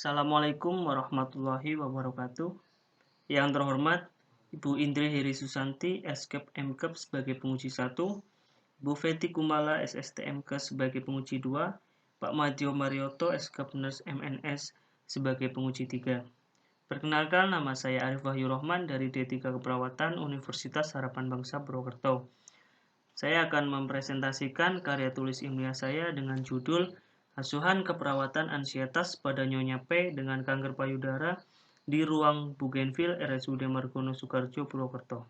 Assalamualaikum warahmatullahi wabarakatuh. Yang terhormat, Ibu Indri Heri Susanti, SKEP MKEP sebagai penguji 1, Bu Feti Kumala, SSTMK sebagai penguji 2, Pak Madio Marioto, SKEP Nurse MNS sebagai penguji 3. Perkenalkan, nama saya Arif Wahyu Rohman dari D3 Keperawatan Universitas Harapan Bangsa Purwokerto. Saya akan mempresentasikan karya tulis ilmiah saya dengan judul Asuhan Keperawatan Ansietas pada Nyonya P dengan kanker payudara di ruang Bougainville RSUD Margono Soekarjo Purwokerto.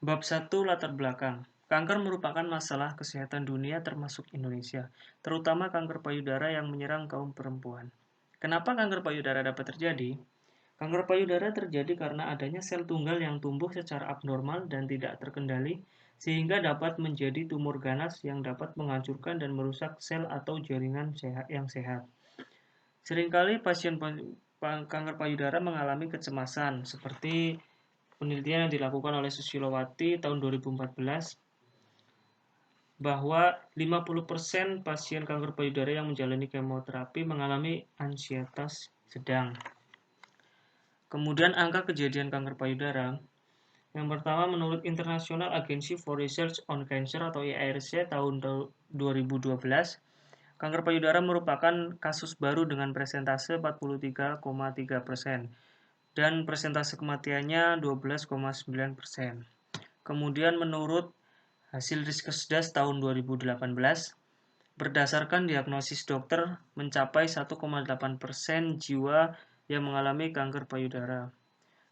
Bab 1 Latar belakang. Kanker merupakan masalah kesehatan dunia termasuk Indonesia, terutama kanker payudara yang menyerang kaum perempuan. Kenapa kanker payudara dapat terjadi? Kanker payudara terjadi karena adanya sel tunggal yang tumbuh secara abnormal dan tidak terkendali, sehingga dapat menjadi tumor ganas yang dapat menghancurkan dan merusak sel atau jaringan yang sehat. Seringkali pasien kanker payudara mengalami kecemasan, seperti penelitian yang dilakukan oleh Susilowati tahun 2014, bahwa 50% pasien kanker payudara yang menjalani kemoterapi mengalami ansietas sedang. Kemudian angka kejadian kanker payudara. Yang pertama, menurut International Agency for Research on Cancer atau IARC tahun 2012, kanker payudara merupakan kasus baru dengan presentase 43,3% dan presentase kematiannya 12,9%. Kemudian menurut hasil Riskesdas tahun 2018, berdasarkan diagnosis dokter mencapai 1,8% jiwa yang mengalami kanker payudara.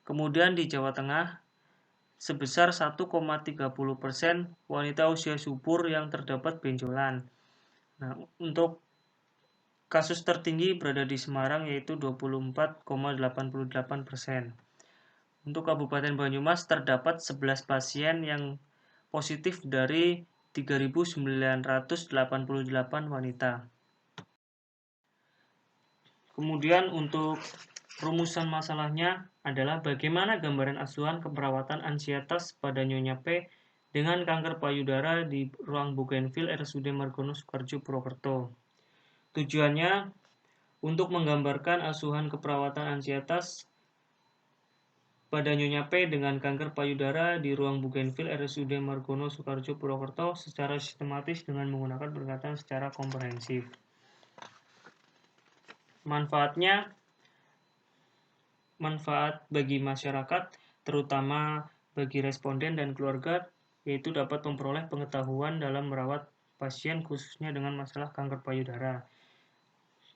Kemudian di Jawa Tengah, sebesar 1,30% wanita usia subur yang terdapat benjolan. Nah, untuk kasus tertinggi berada di Semarang yaitu 24,88%. Untuk Kabupaten Banyumas terdapat 11 pasien yang positif dari 3.988 wanita. Kemudian untuk rumusan masalahnya adalah bagaimana gambaran asuhan keperawatan ansietas pada Nyonya P dengan kanker payudara di ruang Bougainville RSUD Margono Soekarjo Purwokerto. Tujuannya untuk menggambarkan asuhan keperawatan ansietas pada Nyonya P dengan kanker payudara di ruang Bougainville RSUD Margono Soekarjo Purwokerto secara sistematis dengan menggunakan pendekatan secara komprehensif. Manfaat bagi masyarakat, terutama bagi responden dan keluarga, yaitu dapat memperoleh pengetahuan dalam merawat pasien khususnya dengan masalah kanker payudara.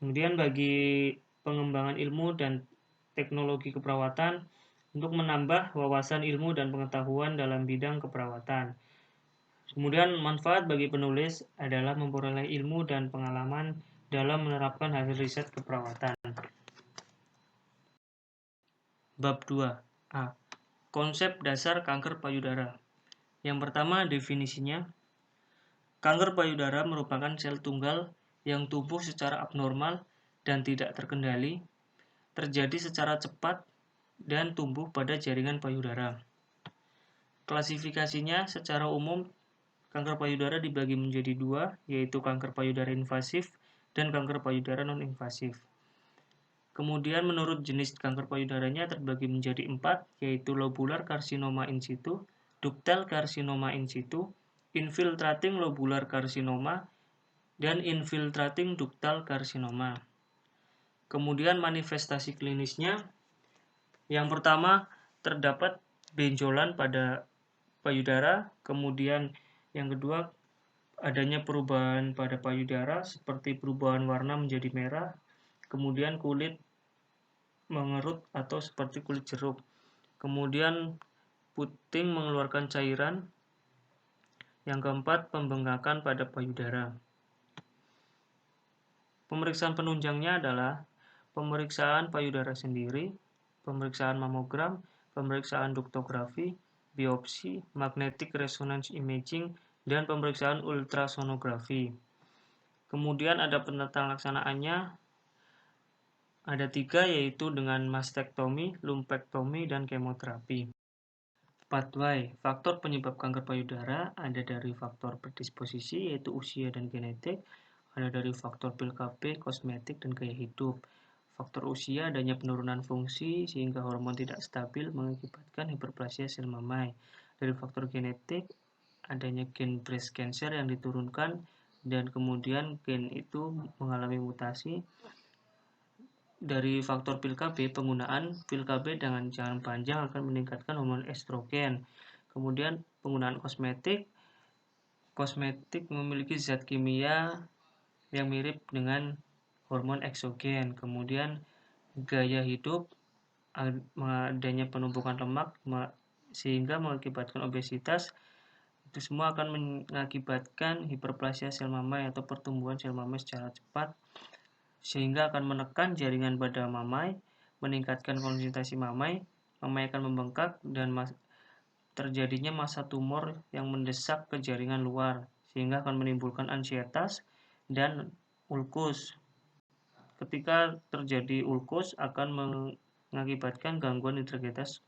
Kemudian bagi pengembangan ilmu dan teknologi keperawatan untuk menambah wawasan ilmu dan pengetahuan dalam bidang keperawatan. Kemudian manfaat bagi penulis adalah memperoleh ilmu dan pengalaman dalam menerapkan hasil riset keperawatan. Bab 2. A. Konsep dasar kanker payudara. Yang pertama, definisinya. Kanker payudara merupakan sel tunggal yang tumbuh secara abnormal dan tidak terkendali, terjadi secara cepat, dan tumbuh pada jaringan payudara. Klasifikasinya secara umum, kanker payudara dibagi menjadi dua, yaitu kanker payudara invasif dan kanker payudara non-invasif. Kemudian menurut jenis kanker payudaranya terbagi menjadi 4, yaitu lobular karsinoma in situ, ductal karsinoma in situ, infiltrating lobular karsinoma, dan infiltrating ductal karsinoma. Kemudian manifestasi klinisnya, yang pertama terdapat benjolan pada payudara, kemudian yang kedua adanya perubahan pada payudara seperti perubahan warna menjadi merah, kemudian kulit mengerut atau seperti kulit jeruk. Kemudian puting mengeluarkan cairan. Yang keempat, pembengkakan pada payudara. Pemeriksaan penunjangnya adalah pemeriksaan payudara sendiri, pemeriksaan mamogram, pemeriksaan duktografi, biopsi, magnetic resonance imaging, dan pemeriksaan ultrasonografi. Kemudian ada penata laksanaannya, ada 3, yaitu dengan mastektomi, lumpektomi, dan kemoterapi. Pathway, faktor penyebab kanker payudara ada dari faktor predisposisi, yaitu usia dan genetik, ada dari faktor pil KB, kosmetik, dan gaya hidup. Faktor usia, adanya penurunan fungsi sehingga hormon tidak stabil mengakibatkan hiperplasia sel mamai. Dari faktor genetik, adanya gen breast cancer yang diturunkan dan kemudian gen itu mengalami mutasi. Dari faktor pil KB, penggunaan pil KB dengan jangka panjang akan meningkatkan hormon estrogen. Kemudian penggunaan kosmetik memiliki zat kimia yang mirip dengan hormon eksogen. Kemudian gaya hidup, adanya penumpukan lemak sehingga mengakibatkan obesitas. Itu semua akan mengakibatkan hiperplasia sel mamai atau pertumbuhan sel mamai secara cepat, sehingga akan menekan jaringan pada mamai, meningkatkan konsentrasi mamai akan membengkak, dan terjadinya massa tumor yang mendesak ke jaringan luar, sehingga akan menimbulkan ansietas dan ulkus. Ketika terjadi ulkus akan mengakibatkan gangguan integritas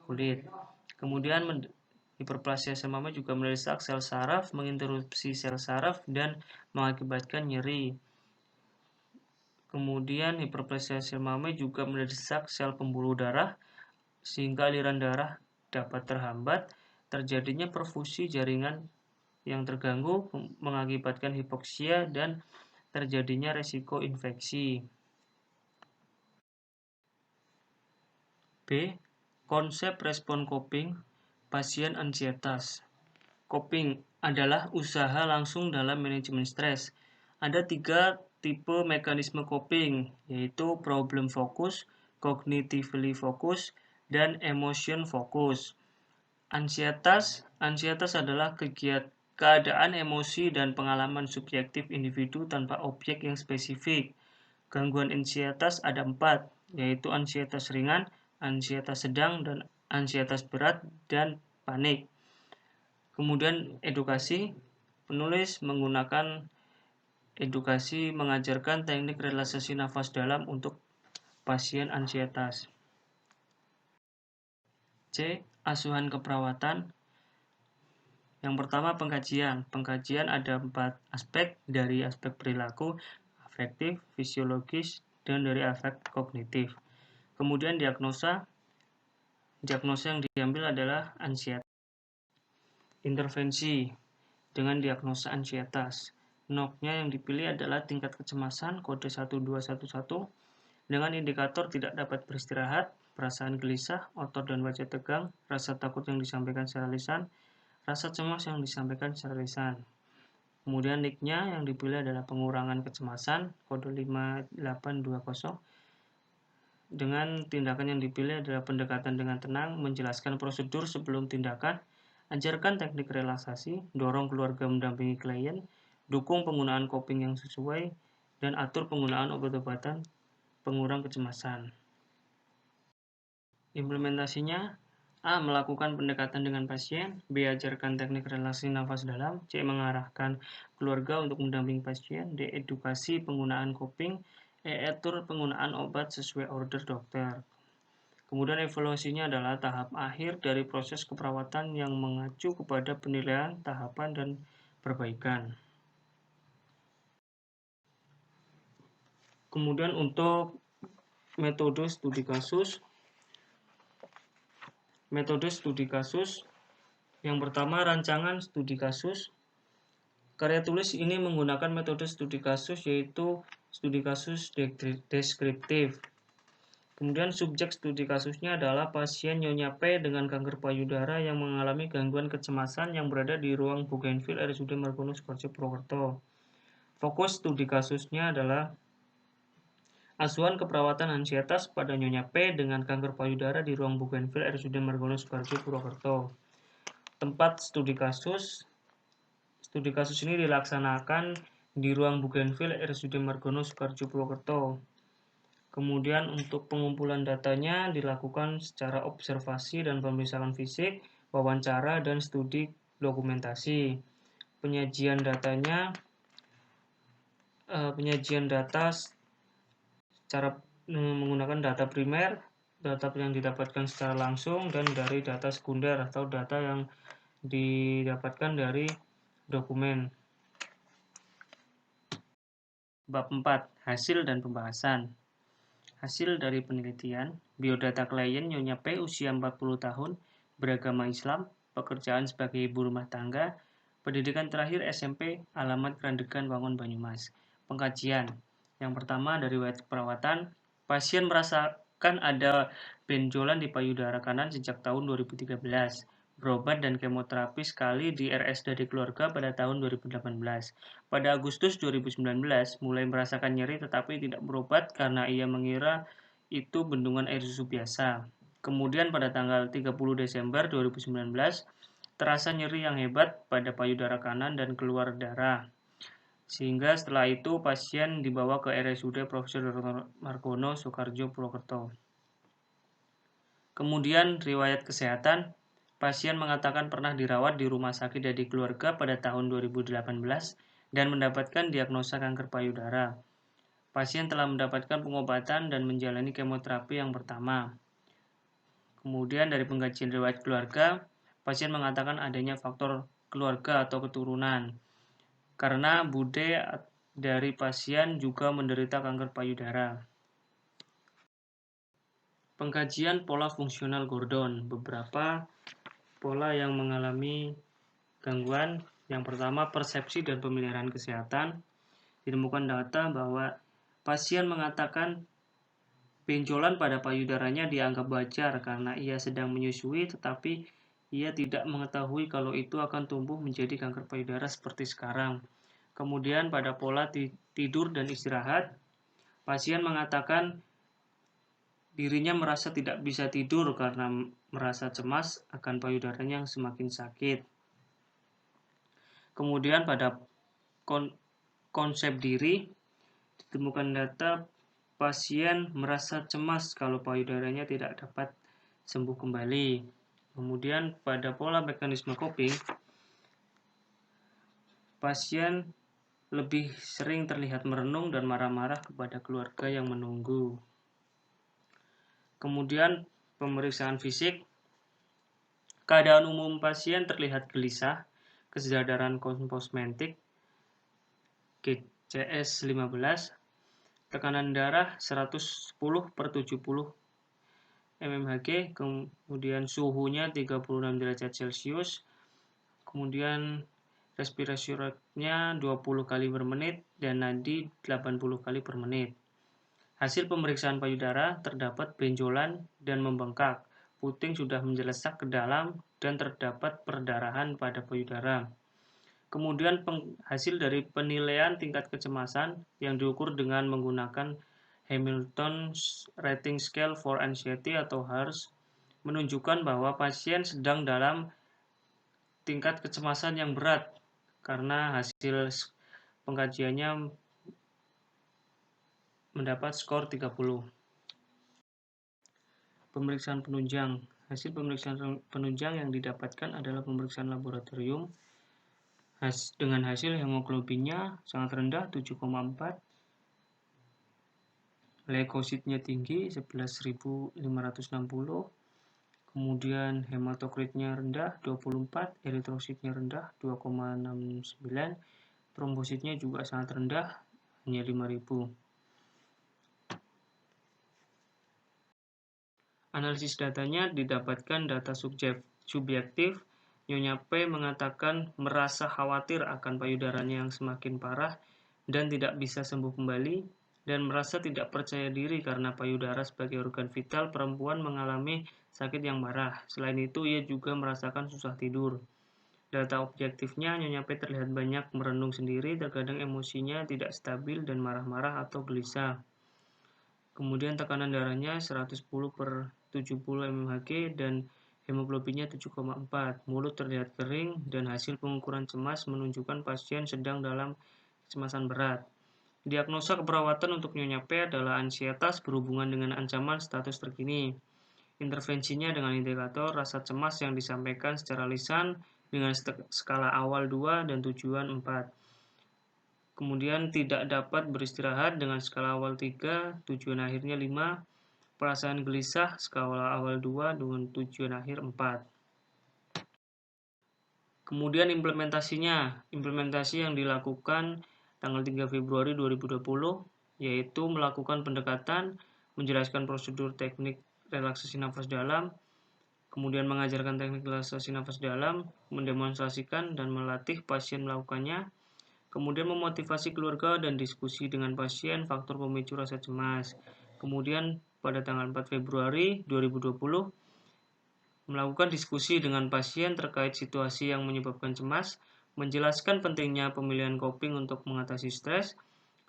kulit. Kemudian hiperplasia sel mamai juga mendesak sel saraf, menginterupsi sel saraf, dan mengakibatkan nyeri. Kemudian hiperplasia sel mamai juga mendesak sel pembuluh darah sehingga aliran darah dapat terhambat, terjadinya perfusi jaringan yang terganggu mengakibatkan hipoksia dan terjadinya resiko infeksi. B. Konsep respon coping pasien ansietas. Coping adalah usaha langsung dalam manajemen stres. Ada 3 tipe mekanisme coping, yaitu problem focus, cognitively focus, dan emotion focus. Ansietas adalah keadaan emosi dan pengalaman subjektif individu tanpa objek yang spesifik. Gangguan ansietas ada 4, yaitu ansietas ringan, ansietas sedang, dan ansietas berat, dan panik. Kemudian edukasi, penulis menggunakan edukasi mengajarkan teknik relaksasi nafas dalam untuk pasien ansietas. C. Asuhan keperawatan. Yang pertama, pengkajian. Pengkajian ada 4 aspek, dari aspek perilaku, afektif, fisiologis, dan dari aspek kognitif. Kemudian diagnosa yang diambil adalah ansietas. Intervensi dengan diagnosa ansietas. NOC-nya yang dipilih adalah tingkat kecemasan kode 1211 dengan indikator tidak dapat beristirahat, perasaan gelisah, otot dan wajah tegang, rasa takut yang disampaikan secara lisan, rasa cemas yang disampaikan secara lisan. Kemudian NIC-nya yang dipilih adalah pengurangan kecemasan kode 5820 dengan tindakan yang dipilih adalah pendekatan dengan tenang, menjelaskan prosedur sebelum tindakan, ajarkan teknik relaksasi, dorong keluarga mendampingi klien, dukung penggunaan coping yang sesuai, dan atur penggunaan obat-obatan pengurang kecemasan. Implementasinya: A. Melakukan pendekatan dengan pasien. B. Ajarkan teknik relaksasi nafas dalam. C. Mengarahkan keluarga untuk mendampingi pasien. D. Edukasi penggunaan coping. E. Atur penggunaan obat sesuai order dokter. Kemudian evaluasinya adalah tahap akhir dari proses keperawatan yang mengacu kepada penilaian, tahapan, dan perbaikan. Kemudian untuk metode studi kasus. Yang pertama, rancangan studi kasus. Karya tulis ini menggunakan metode studi kasus, yaitu studi kasus deskriptif. Kemudian subjek studi kasusnya adalah pasien Nyonya P dengan kanker payudara yang mengalami gangguan kecemasan yang berada di ruang Bougainville RSUD Margono Sukoharjo Purwokerto. Fokus studi kasusnya adalah asuhan keperawatan ansietas pada Nyonya P dengan kanker payudara di ruang Bougainville RSUD Margono Sukoharjo Purwokerto. Tempat studi kasus ini dilaksanakan di ruang Bougainville RSUD Margono Sukoharjo Purwokerto. Kemudian untuk pengumpulan datanya dilakukan secara observasi dan pemeriksaan fisik, wawancara, dan studi dokumentasi. Penyajian data secara menggunakan data primer, data yang didapatkan secara langsung, dan dari data sekunder atau data yang didapatkan dari dokumen. Bab 4. Hasil dan pembahasan. Hasil dari penelitian, biodata klien Nyonya P usia 40 tahun, beragama Islam, pekerjaan sebagai ibu rumah tangga, pendidikan terakhir SMP, alamat Grandegan Wangun Banyumas. Pengkajian. Yang pertama dari riwayat perawatan, pasien merasakan ada benjolan di payudara kanan sejak tahun 2013. Berobat dan kemoterapi sekali di RS dari keluarga pada tahun 2018. Pada Agustus 2019, mulai merasakan nyeri tetapi tidak berobat karena ia mengira itu bendungan air susu biasa. Kemudian pada tanggal 30 Desember 2019, terasa nyeri yang hebat pada payudara kanan dan keluar darah. Sehingga setelah itu pasien dibawa ke RSUD Profesor Dr. Margono Soekarjo Purwokerto. Kemudian riwayat kesehatan, pasien mengatakan pernah dirawat di rumah sakit dari keluarga pada tahun 2018 dan mendapatkan diagnosa kanker payudara. Pasien telah mendapatkan pengobatan dan menjalani kemoterapi yang pertama. Kemudian dari pengkajian riwayat keluarga, pasien mengatakan adanya faktor keluarga atau keturunan. Karena bude dari pasien juga menderita kanker payudara. Pengkajian pola fungsional Gordon. Beberapa pola yang mengalami gangguan. Yang pertama, persepsi dan pemeliharaan kesehatan. Ditemukan data bahwa pasien mengatakan benjolan pada payudaranya dianggap wajar karena ia sedang menyusui, tetapi ia tidak mengetahui kalau itu akan tumbuh menjadi kanker payudara seperti sekarang. Kemudian pada pola tidur dan istirahat, pasien mengatakan dirinya merasa tidak bisa tidur karena merasa cemas akan payudaranya yang semakin sakit. Kemudian pada konsep diri, ditemukan data pasien merasa cemas kalau payudaranya tidak dapat sembuh kembali. Kemudian pada pola mekanisme coping, pasien lebih sering terlihat merenung dan marah-marah kepada keluarga yang menunggu. Kemudian pemeriksaan fisik, keadaan umum pasien terlihat gelisah, kesadaran kosmetik, GCS 15, tekanan darah 110/70 mmHg, kemudian suhunya 36 derajat Celcius, kemudian respirasi rate-nya 20 kali per menit dan nadi 80 kali per menit. Hasil pemeriksaan payudara terdapat benjolan dan membengkak, puting sudah menjelesak ke dalam dan terdapat perdarahan pada payudara. Kemudian hasil dari penilaian tingkat kecemasan yang diukur dengan menggunakan Hamilton's Rating Scale for Anxiety atau HARS menunjukkan bahwa pasien sedang dalam tingkat kecemasan yang berat karena hasil pengkajiannya mendapat skor 30. Pemeriksaan penunjang. Hasil pemeriksaan penunjang yang didapatkan adalah pemeriksaan laboratorium dengan hasil hemoglobinnya sangat rendah 7,4, leukositnya tinggi 11.560, kemudian hematokritnya rendah 24, eritrositnya rendah 2,69, trombositnya juga sangat rendah hanya 5.000. Analisis datanya didapatkan data subjektif. Nyonya P mengatakan merasa khawatir akan payudaranya yang semakin parah dan tidak bisa sembuh kembali, dan merasa tidak percaya diri karena payudara sebagai organ vital perempuan mengalami sakit yang parah. Selain itu, ia juga merasakan susah tidur. Data objektifnya, Nyonya P terlihat banyak merenung sendiri, terkadang emosinya tidak stabil dan marah-marah atau gelisah. Kemudian tekanan darahnya 110/70 mmHg dan hemoglobinnya 7,4. Mulut terlihat kering dan hasil pengukuran cemas menunjukkan pasien sedang dalam kecemasan berat. Diagnosa keperawatan untuk Nyonya P adalah ansietas berhubungan dengan ancaman status terkini. Intervensinya dengan indikator rasa cemas yang disampaikan secara lisan dengan skala awal 2 dan tujuan 4. Kemudian tidak dapat beristirahat dengan skala awal 3, tujuan akhirnya 5, perasaan gelisah skala awal 2 dengan tujuan akhir 4. Kemudian implementasinya, implementasi yang dilakukan tanggal 3 Februari 2020, yaitu melakukan pendekatan, menjelaskan prosedur teknik relaksasi nafas dalam, kemudian mengajarkan teknik relaksasi nafas dalam, mendemonstrasikan dan melatih pasien melakukannya, kemudian memotivasi keluarga dan diskusi dengan pasien faktor pemicu rasa cemas. Kemudian pada tanggal 4 Februari 2020, melakukan diskusi dengan pasien terkait situasi yang menyebabkan cemas, menjelaskan pentingnya pemilihan coping untuk mengatasi stres,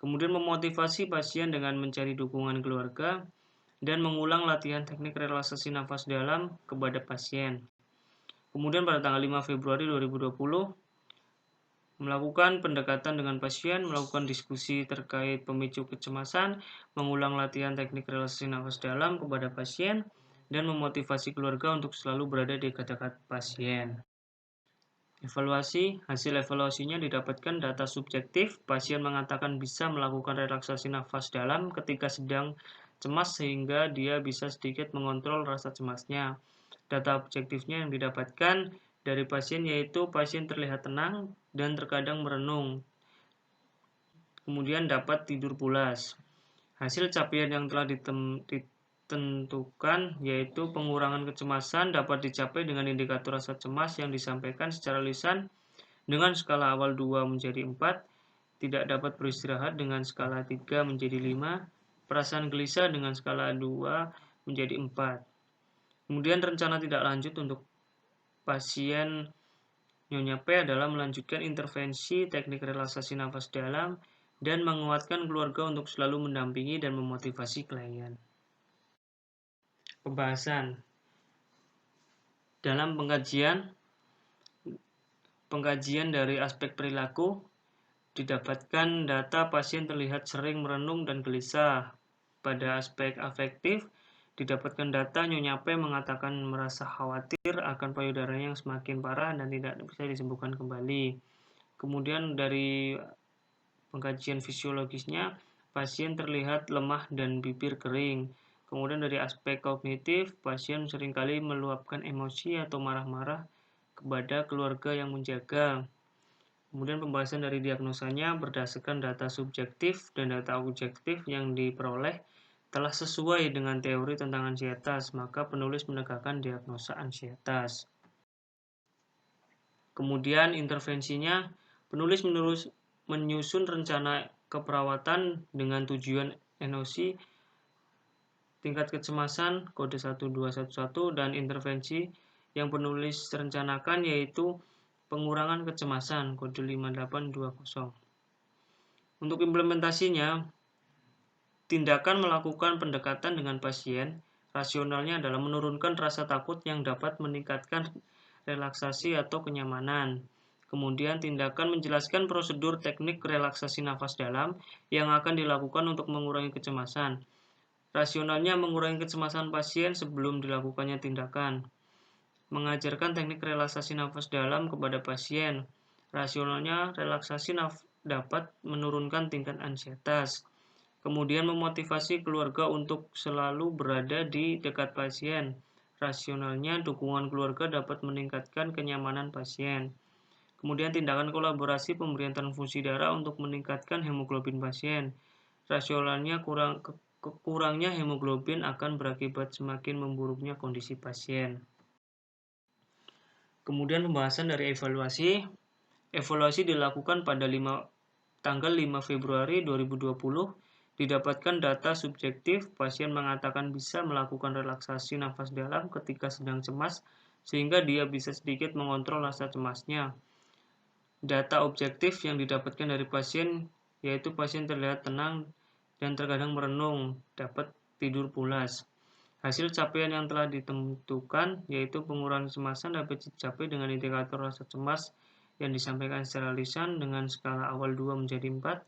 kemudian memotivasi pasien dengan mencari dukungan keluarga, dan mengulang latihan teknik relaksasi nafas dalam kepada pasien. Kemudian pada tanggal 5 Februari 2020, melakukan pendekatan dengan pasien, melakukan diskusi terkait pemicu kecemasan, mengulang latihan teknik relaksasi nafas dalam kepada pasien, dan memotivasi keluarga untuk selalu berada di dekat pasien. Evaluasi, hasil evaluasinya didapatkan data subjektif, pasien mengatakan bisa melakukan relaksasi nafas dalam ketika sedang cemas sehingga dia bisa sedikit mengontrol rasa cemasnya. Data objektifnya yang didapatkan dari pasien yaitu pasien terlihat tenang dan terkadang merenung, kemudian dapat tidur pulas. Hasil capaian yang telah ditentukan yaitu pengurangan kecemasan dapat dicapai dengan indikator rasa cemas yang disampaikan secara lisan dengan skala awal 2 menjadi 4, tidak dapat beristirahat dengan skala 3 menjadi 5, perasaan gelisah dengan skala 2 menjadi 4. Kemudian rencana tidak lanjut untuk pasien Nyonya P adalah melanjutkan intervensi teknik relaksasi nafas dalam dan menguatkan keluarga untuk selalu mendampingi dan memotivasi klien. Pembahasan dalam pengkajian dari aspek perilaku, didapatkan data pasien terlihat sering merenung dan gelisah. Pada aspek afektif, didapatkan data Nyonya P mengatakan merasa khawatir akan payudaranya yang semakin parah dan tidak bisa disembuhkan kembali. Kemudian dari pengkajian fisiologisnya, pasien terlihat lemah dan bibir kering. Kemudian dari aspek kognitif, pasien seringkali meluapkan emosi atau marah-marah kepada keluarga yang menjaga. Kemudian pembahasan dari diagnosanya berdasarkan data subjektif dan data objektif yang diperoleh telah sesuai dengan teori tentang ansietas, maka penulis menegakkan diagnosa ansietas. Kemudian intervensinya, penulis menyusun rencana keperawatan dengan tujuan NOC, tingkat kecemasan, kode 1211, dan intervensi yang penulis rencanakan yaitu pengurangan kecemasan, kode 5820. Untuk implementasinya, tindakan melakukan pendekatan dengan pasien, rasionalnya adalah menurunkan rasa takut yang dapat meningkatkan relaksasi atau kenyamanan. Kemudian tindakan menjelaskan prosedur teknik relaksasi nafas dalam yang akan dilakukan untuk mengurangi kecemasan. Rasionalnya mengurangi kecemasan pasien sebelum dilakukannya tindakan. Mengajarkan teknik relaksasi nafas dalam kepada pasien. Rasionalnya relaksasi dapat menurunkan tingkat ansietas. Kemudian memotivasi keluarga untuk selalu berada di dekat pasien. Rasionalnya dukungan keluarga dapat meningkatkan kenyamanan pasien. Kemudian tindakan kolaborasi pemberian transfusi darah untuk meningkatkan hemoglobin pasien. Rasionalnya kurangnya hemoglobin akan berakibat semakin memburuknya kondisi pasien. Kemudian pembahasan dari evaluasi. Evaluasi dilakukan pada tanggal 5 Februari 2020. Didapatkan data subjektif, pasien mengatakan bisa melakukan relaksasi nafas dalam ketika sedang cemas, sehingga dia bisa sedikit mengontrol rasa cemasnya. Data objektif yang didapatkan dari pasien, yaitu pasien terlihat tenang dan terkadang merenung, dapat tidur pulas. Hasil capaian yang telah ditentukan, yaitu pengurangan kecemasan dapat dicapai dengan indikator rasa cemas yang disampaikan secara lisan dengan skala awal 2 menjadi 4,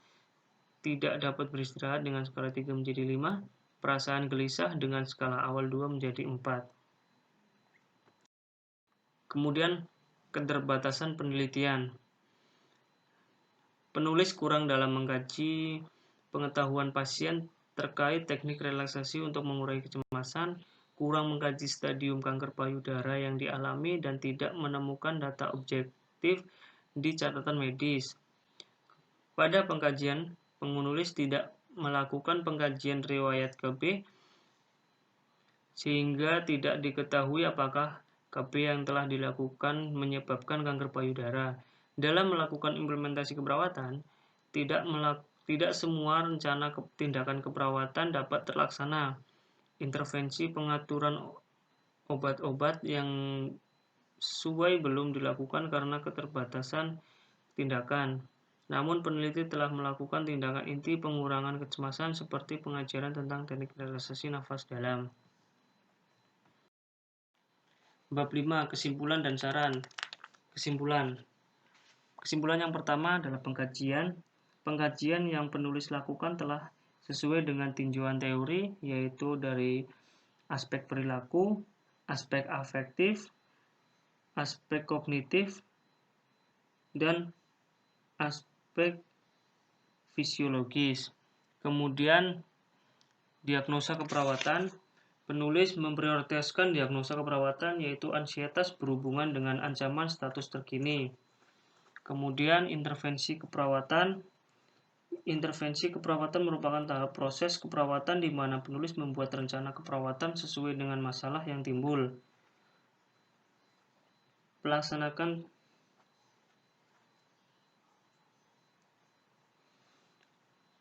tidak dapat beristirahat dengan skala 3 menjadi 5, perasaan gelisah dengan skala awal 2 menjadi 4. Kemudian keterbatasan penelitian. Penulis kurang dalam mengkaji pengetahuan pasien terkait teknik relaksasi untuk mengurangi kecemasan, kurang mengkaji stadium kanker payudara yang dialami dan tidak menemukan data objektif di catatan medis. Pada pengkajian, penulis tidak melakukan pengkajian riwayat KB sehingga tidak diketahui apakah KB yang telah dilakukan menyebabkan kanker payudara. Dalam melakukan implementasi keperawatan, tidak semua rencana tindakan keperawatan dapat terlaksana. Intervensi pengaturan obat-obat yang sesuai belum dilakukan karena keterbatasan tindakan. Namun peneliti telah melakukan tindakan inti pengurangan kecemasan seperti pengajaran tentang teknik relaksasi nafas dalam. Bab 5. Kesimpulan dan saran. Kesimpulan yang pertama adalah pengkajian. Pengkajian yang penulis lakukan telah sesuai dengan tinjauan teori, yaitu dari aspek perilaku, aspek afektif, aspek kognitif, dan aspek fisiologis. Kemudian diagnosa keperawatan. Penulis memprioritaskan diagnosa keperawatan, yaitu ansietas berhubungan dengan ancaman status terkini. Kemudian intervensi keperawatan. Intervensi keperawatan merupakan tahap proses keperawatan di mana penulis membuat rencana keperawatan sesuai dengan masalah yang timbul.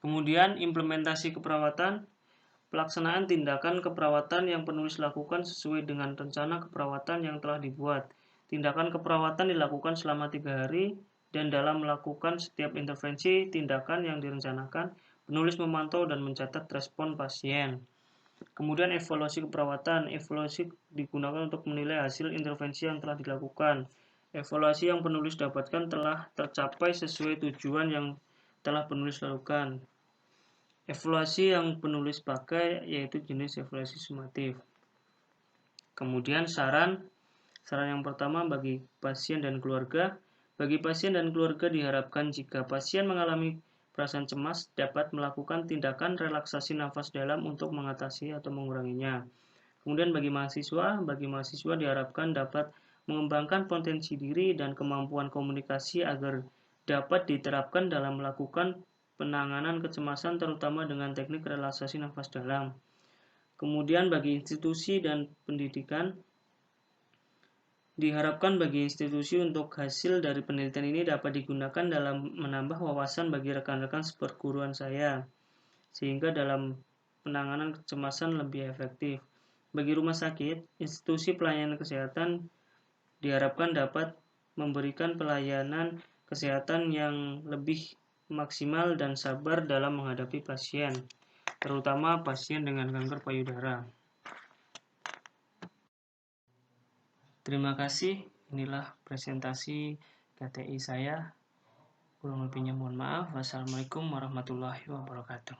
Kemudian implementasi keperawatan. Pelaksanaan tindakan keperawatan yang penulis lakukan sesuai dengan rencana keperawatan yang telah dibuat. Tindakan keperawatan dilakukan selama 3 hari, dan dalam melakukan setiap intervensi tindakan yang direncanakan, penulis memantau dan mencatat respon pasien. Kemudian evaluasi keperawatan. Evaluasi digunakan untuk menilai hasil intervensi yang telah dilakukan. Evaluasi yang penulis dapatkan telah tercapai sesuai tujuan yang telah penulis lakukan. Evaluasi yang penulis pakai yaitu jenis evaluasi sumatif. Kemudian saran yang pertama bagi pasien dan keluarga. Bagi pasien dan keluarga diharapkan jika pasien mengalami perasaan cemas dapat melakukan tindakan relaksasi nafas dalam untuk mengatasi atau menguranginya. Kemudian bagi mahasiswa diharapkan dapat mengembangkan potensi diri dan kemampuan komunikasi agar dapat diterapkan dalam melakukan penanganan kecemasan terutama dengan teknik relaksasi nafas dalam. Kemudian bagi institusi dan pendidikan, diharapkan bagi institusi untuk hasil dari penelitian ini dapat digunakan dalam menambah wawasan bagi rekan-rekan seperguruan saya, sehingga dalam penanganan kecemasan lebih efektif. Bagi rumah sakit, institusi pelayanan kesehatan diharapkan dapat memberikan pelayanan kesehatan yang lebih maksimal dan sabar dalam menghadapi pasien, terutama pasien dengan kanker payudara. Terima kasih, inilah presentasi KTI saya. Kurang lebihnya mohon maaf. Wassalamualaikum warahmatullahi wabarakatuh.